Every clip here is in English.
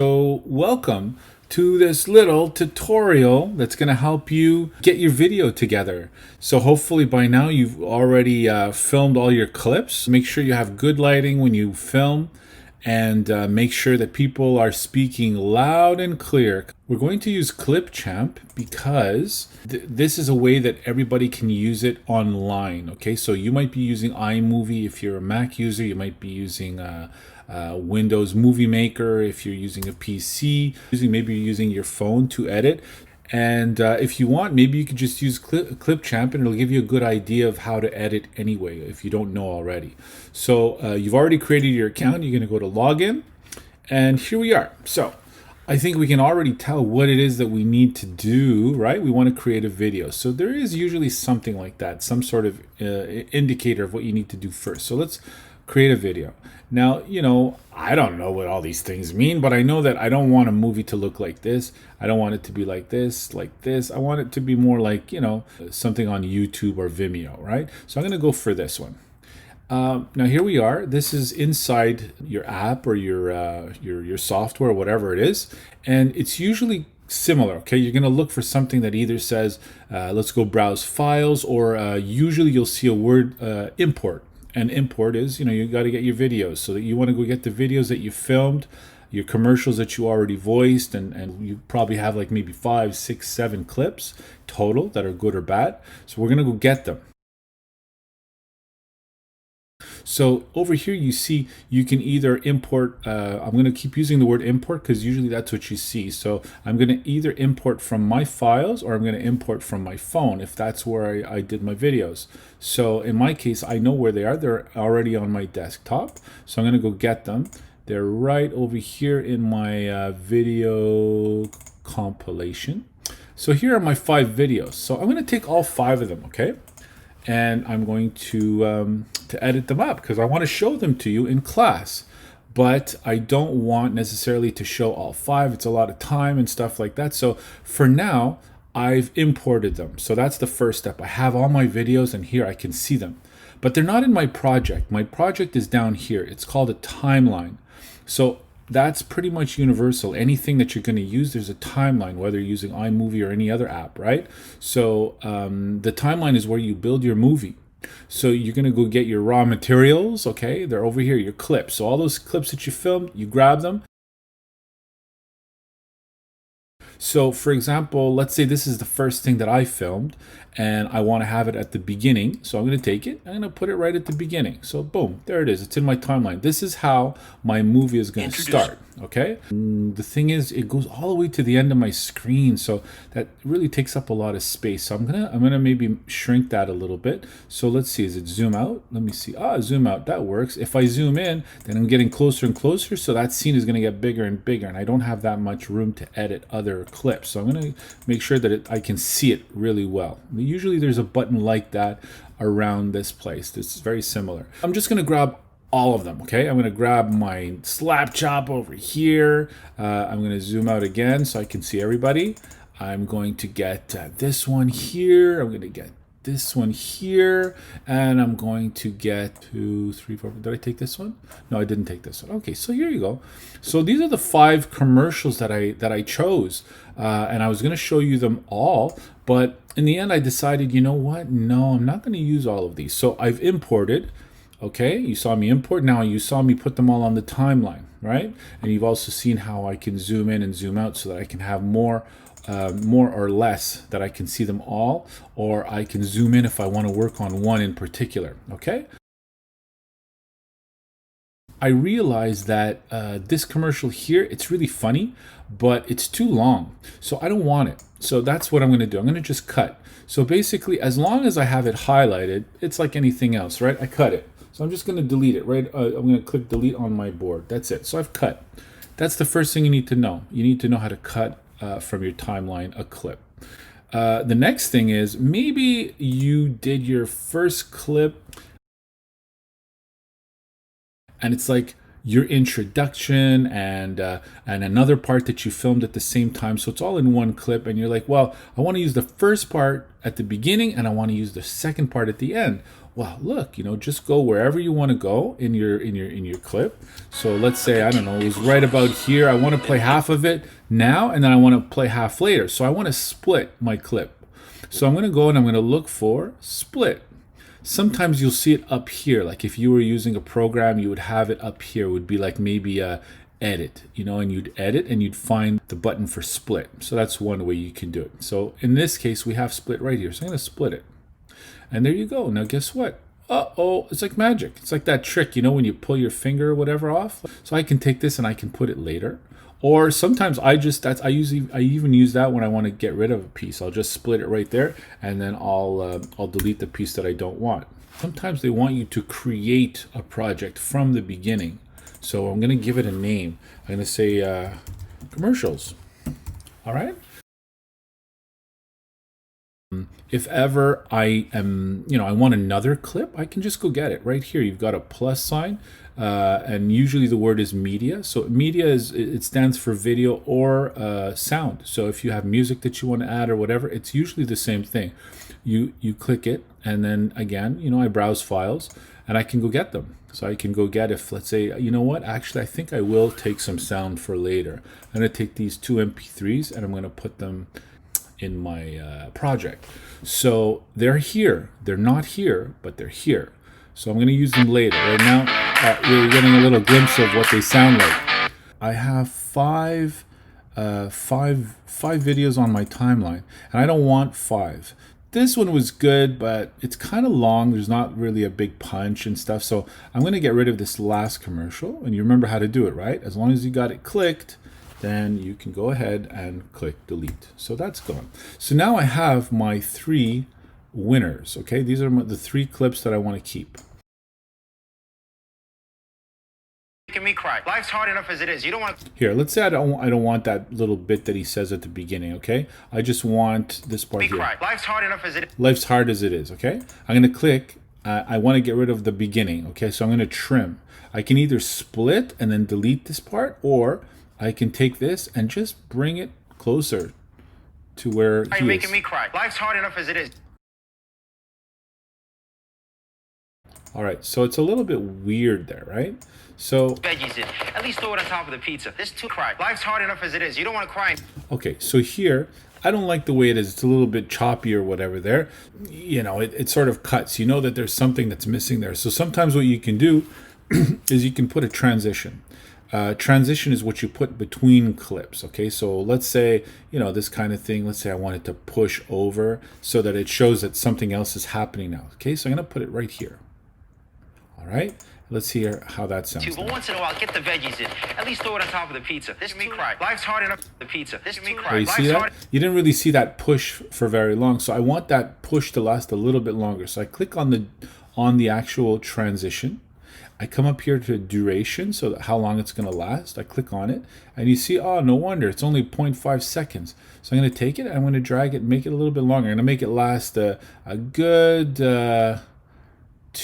So welcome to this little tutorial that's going to help you get your video together. So hopefully by now you've already filmed all your clips. Make sure you have good lighting when you film, and make sure that people are speaking loud and clear. We're going to use Clipchamp because this is a way that everybody can use it online. Okay, so you might be using iMovie if you're a Mac user. You might be using Windows Movie Maker if you're using a PC. Maybe you're using your phone to edit. And if you want, maybe you could just use Clipchamp and it'll give you a good idea of how to edit anyway if you don't know already. So you've already created your account. You're going to go to login, and here we are. So I think we can already tell what it is that we need to do, right? We want to create a video. So there is usually something like that, some sort of indicator of what you need to do first. So let's create a video. Now, I don't know what all these things mean, but I know that I don't want a movie to look like this. I don't want it to be like this, like this. I want it to be more like, something on YouTube or Vimeo, right? So I'm going to go for this one. Now here we are. This is inside your app or your software, whatever it is. And it's usually similar. Okay, you're going to look for something that either says, let's go browse files, or usually you'll see a word import. And import is, you got to get your videos. So that you want to go get the videos that you filmed, your commercials that you already voiced, and you probably have like maybe 5, 6, 7 clips total that are good or bad. So we're going to go get them. So over here you see you can either import, I'm going to keep using the word import because usually that's what you see. So I'm going to either import from my files or I'm going to import from my phone if that's where I did my videos. So in my case, I know where they are. They're already on my desktop. So I'm going to go get them. They're right over here in my video compilation. So here are my 5 videos. So I'm going to take all 5 of them, okay? And I'm going to edit them up because I want to show them to you in class. But I don't want necessarily to show all 5. It's a lot of time and stuff like that. So for now, I've imported them. So that's the first step. I have all my videos and here I can see them. But they're not in my project. My project is down here. It's called a timeline. So that's pretty much universal. Anything that you're going to use, there's a timeline, whether you're using iMovie or any other app, right? So the timeline is where you build your movie. So you're going to go get your raw materials, okay? They're over here, your clips. So all those clips that you filmed, you grab them. So for example, let's say this is the first thing that I filmed and I want to have it at the beginning. So I'm going to take it, I'm going to put it right at the beginning. So boom, there it is. It's in my timeline. This is how my movie is going to start. Okay. The thing is, it goes all the way to the end of my screen. So that really takes up a lot of space. So I'm gonna maybe shrink that a little bit. So let's see, is it zoom out? Let me see. Zoom out, that works. If I zoom in, then I'm getting closer and closer. So that scene is gonna get bigger and bigger, and I don't have that much room to edit other clips. So I'm gonna make sure that I can see it really well. Usually there's a button like that around this place. This is very similar. I'm just gonna grab all of them, okay? I'm going to grab my slap chop over here. I'm going to zoom out again so I can see everybody. I'm going to get this one here. I'm going to get this one here. And I'm going to get 2, 3, 4. Did I take this one? No, I didn't take this one. Okay, so here you go. So these are the 5 commercials that I chose. And I was going to show you them all. But in the end, I decided, you know what? No, I'm not going to use all of these. So I've imported. Okay, you saw me import. Now you saw me put them all on the timeline, right? And you've also seen how I can zoom in and zoom out so that I can have more or less, that I can see them all, or I can zoom in if I want to work on one in particular, okay? I realized that this commercial here, it's really funny, but it's too long. So I don't want it. So that's what I'm going to do. I'm going to just cut. So basically, as long as I have it highlighted, it's like anything else, right? I cut it. So I'm just going to delete it, right? I'm going to click delete on my board. That's it. So I've cut. That's the first thing you need to know. You need to know how to cut from your timeline a clip. The next thing is, maybe you did your first clip and it's like your introduction and another part that you filmed at the same time. So it's all in one clip and you're like, well, I want to use the first part at the beginning and I want to use the second part at the end. Well, look, just go wherever you want to go in your clip. So let's say, I don't know, it was right about here. I want to play half of it now, and then I want to play half later. So I want to split my clip. So I'm going to go and I'm going to look for split. Sometimes you'll see it up here. Like if you were using a program, you would have it up here. It would be like maybe a edit, and you'd edit and you'd find the button for split. So that's one way you can do it. So in this case, we have split right here. So I'm going to split it. And there you go. Now guess what? Uh-oh, it's like magic. It's like that trick, when you pull your finger or whatever off. So I can take this and I can put it later. Or sometimes I even use that when I want to get rid of a piece. I'll just split it right there, and then I'll delete the piece that I don't want. Sometimes they want you to create a project from the beginning. So I'm going to give it a name. I'm going to say commercials. All right. If ever I am, I want another clip, I can just go get it right here. You've got a plus sign, and usually the word is media. So media it stands for video or sound. So if you have music that you want to add or whatever, it's usually the same thing. You click it, and then again, I browse files, and I can go get them. So I can go get, if let's say, you know what, actually I think I will take some sound for later. I'm going to take these two MP3s and I'm going to put them in my project. So they're here. They're not here, but they're here. So I'm going to use them later. Right now, we're getting a little glimpse of what they sound like. I have five videos on my timeline, and I don't want 5. This one was good, but it's kind of long. There's not really a big punch and stuff. So I'm going to get rid of this last commercial. And you remember how to do it, right? As long as you got it clicked, then you can go ahead and click delete. So that's gone. So now I have my 3 winners. Okay, these are the 3 clips that I want to keep. Making me cry. Life's hard enough as it is. You don't want to... Here, let's say I don't want that little bit that he says at the beginning. Okay, I just want this part here. Cry. Life's hard enough as it is. Life's hard as it is. Okay, I'm going to click. I want to get rid of the beginning. Okay, so I'm going to trim. I can either split and then delete this part, or I can take this and just bring it closer to where he is. You're making me cry. Life's hard enough as it is. All right, so it's a little bit weird there, right? So veggies in. At least throw it on top of the pizza. This too cry. Life's hard enough as it is. You don't want to cry. Okay, so here, I don't like the way it is. It's a little bit choppy or whatever there. It sort of cuts. You know that there's something that's missing there. So sometimes what you can do is you can put a transition. Transition is what you put between clips. Okay, so let's say, this kind of thing. Let's say I want it to push over so that it shows that something else is happening now. Okay, so I'm going to put it right here. All right, let's hear how that sounds. But once in a while, get the veggies in. At least throw it on top of the pizza. This me cry. Life's hard enough. The pizza. This me cry. You see that? You didn't really see that push for very long, so I want that push to last a little bit longer. So I click on the actual transition. I come up here to duration, so that how long it's going to last. I click on it, and you see, oh, no wonder, it's only 0.5 seconds. So I'm going to take it, and I'm going to drag it, make it a little bit longer. I'm going to make it last a good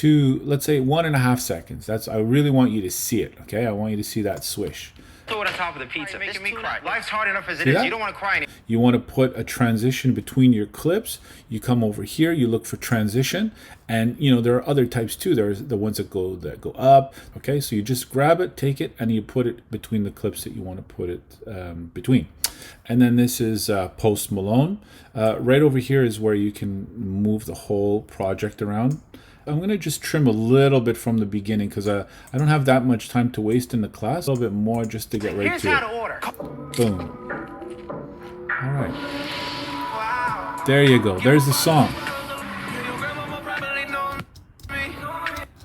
let's say 1.5 seconds. I really want you to see it, okay? I want you to see that swish. Throw it on top of the pizza. Making me cry. Life's hard enough as it is. You don't want to cry. You want to put a transition between your clips. You come over here, you look for transition, and there are other types too. There's the ones that go up. Okay, so you just grab it, take it, and you put it between the clips that you want to put it between. And then this is Post Malone. Right over here is where you can move the whole project around. I'm going to just trim a little bit from the beginning because I don't have that much time to waste in the class. A little bit more just to get right Here's to how it. To order. Boom. All right. There you go. There's the song.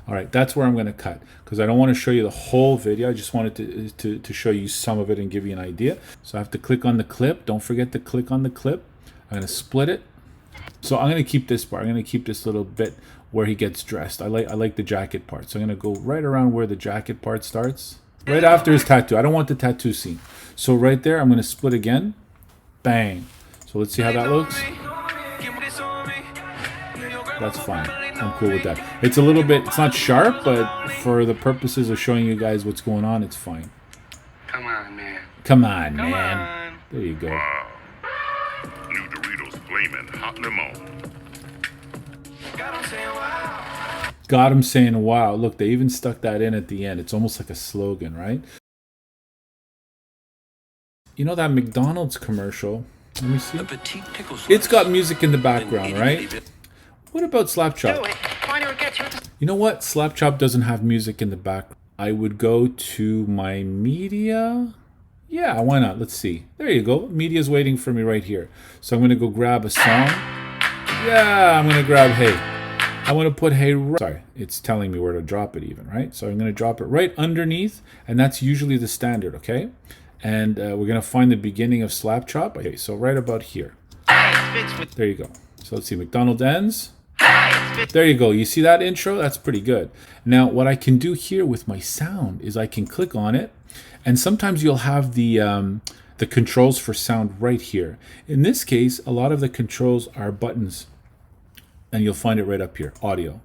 All right, that's where I'm going to cut because I don't want to show you the whole video. I just wanted to show you some of it and give you an idea. So I have to click on the clip. Don't forget to click on the clip. I'm going to split it. So I'm going to keep this part. I'm going to keep this little bit where he gets dressed. I like the jacket part. So I'm going to go right around where the jacket part starts. Right after his tattoo. I don't want the tattoo scene. So right there, I'm going to split again. Bang. So let's see how that looks. That's fine. I'm cool with that. It's a little bit, it's not sharp, but for the purposes of showing you guys what's going on, it's fine. Come on, man. Come on, man. There you go. Wow. New Doritos Flamin' Hot Lemon. God, I'm saying wow. Got him saying wow. Look, they even stuck that in at the end. It's almost like a slogan, right? You know that McDonald's commercial? Let me see. It's got music in the background, right? What about Slap Chop? You know what? Slap Chop doesn't have music in the background. I would go to my media. Yeah, why not? Let's see. There you go. Media's waiting for me right here. So I'm going to go grab a song. Yeah, I'm going to grab Hey. I want to put Hey. Sorry, it's telling me where to drop it even, right? So I'm going to drop it right underneath. And that's usually the standard, okay? And we're going to find the beginning of Slap Chop. Okay, so right about here. There you go. So let's see. McDonald's ends. There you go. You see that intro? That's pretty good. Now, what I can do here with my sound is I can click on it, and sometimes you'll have the controls for sound right here. In this case, a lot of the controls are buttons, and you'll find it right up here, audio.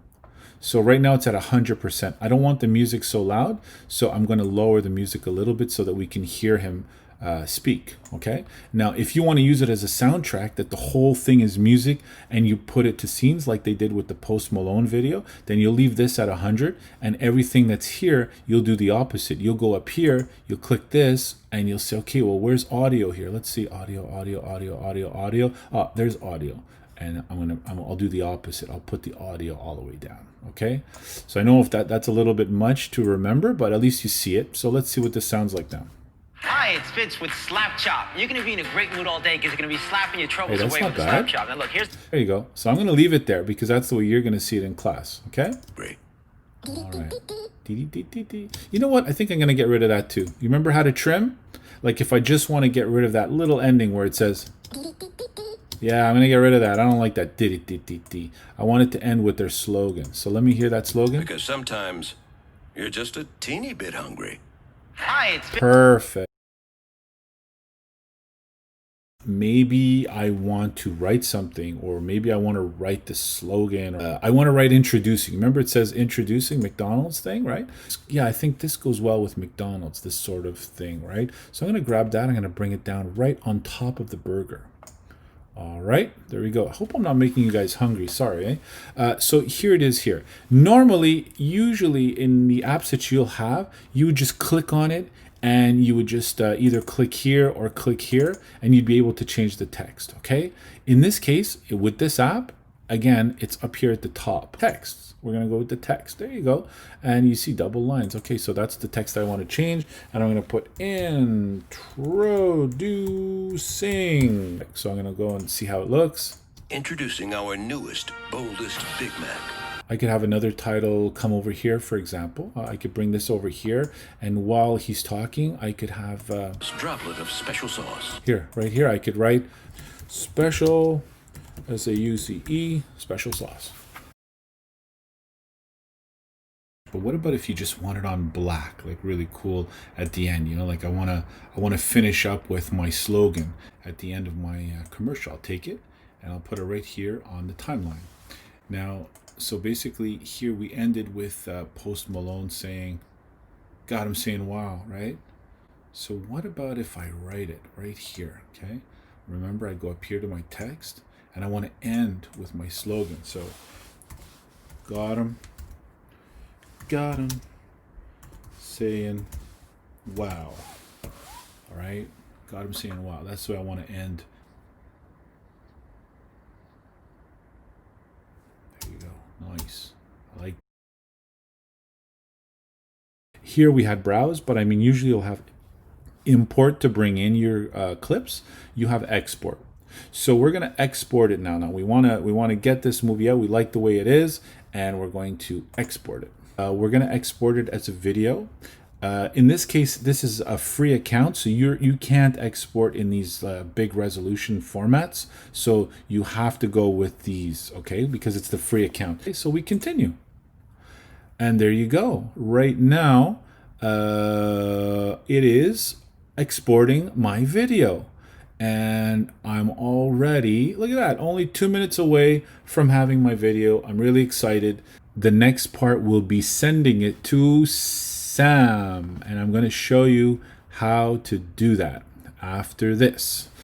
So right now it's at 100%. I don't want the music so loud, so I'm going to lower the music a little bit so that we can hear him speak. Okay. Now, if you want to use it as a soundtrack, that the whole thing is music, and you put it to scenes like they did with the Post Malone video, then you'll leave this at 100, and everything that's here, you'll do the opposite. You'll go up here, you'll click this, and you'll say, okay, well, where's audio here? Let's see, audio. Oh, there's audio. And I'll do the opposite. I'll put the audio all the way down. Okay. So I know if that's a little bit much to remember, but at least you see it. So let's see what this sounds like now. Hi, it's Vince with Slap Chop. You're going to be in a great mood all day because you're going to be slapping your troubles away with the Slap Chop. Now look, here's... There you go. So I'm going to leave it there because that's the way you're going to see it in class. Okay? Great. All right. You know what? I think I'm going to get rid of that too. You remember how to trim? Like if I just want to get rid of that little ending where it says... Yeah, I'm going to get rid of that. I don't like that. I want it to end with their slogan. So let me hear that slogan. Because sometimes you're just a teeny bit hungry. Hi, it's Vince. Perfect. Maybe I want to write something, or maybe I want to write the slogan. I want to write introducing. Remember it says introducing McDonald's thing, right? Yeah, I think this goes well with McDonald's, this sort of thing, right? So I'm going to grab that. I'm going to bring it down right on top of the burger. All right, there we go. I hope I'm not making you guys hungry. Sorry, eh? So here it is here. Normally, usually in the apps that you'll have, you would just click on it and you would just either click here or click here, and you'd be able to change the text, okay? In this case, with this app, again, it's up here at the top. Text. We're going to go with the text. There you go. And you see double lines. Okay, so that's the text I want to change. And I'm going to put introducing. So I'm going to go and see how it looks. Introducing our newest, boldest Big Mac. I could have another title come over here, for example. I could bring this over here. And while he's talking, I could have... droplet of special sauce. Here, right here, I could write special, S-A-U-C-E, special sauce. But what about if you just want it on black, like really cool at the end? You know, like I want to finish up with my slogan at the end of my commercial. I'll take it and I'll put it right here on the timeline. Now, so basically here we ended with Post Malone saying, got him saying wow, right? So what about if I write it right here, okay? Remember, I go up here to my text and I want to end with my slogan. So, got him saying wow. All right, got him saying wow. That's the way I want to end. There you go. Nice. I like. Here we had browse, but I mean usually you'll have import to bring in your clips. You have export. So we're going to export it now. Now we want to get this movie out. We like the way it is, and we're going to export it. We're going to export it as a video. In this case, this is a free account, so you can't export in these big resolution formats. So you have to go with these, okay? Because it's the free account. Okay, so we continue. And there you go. Right now, it is exporting my video. And I'm already, look at that, only 2 minutes away from having my video. I'm really excited. The next part will be sending it to Sam, and I'm going to show you how to do that after this.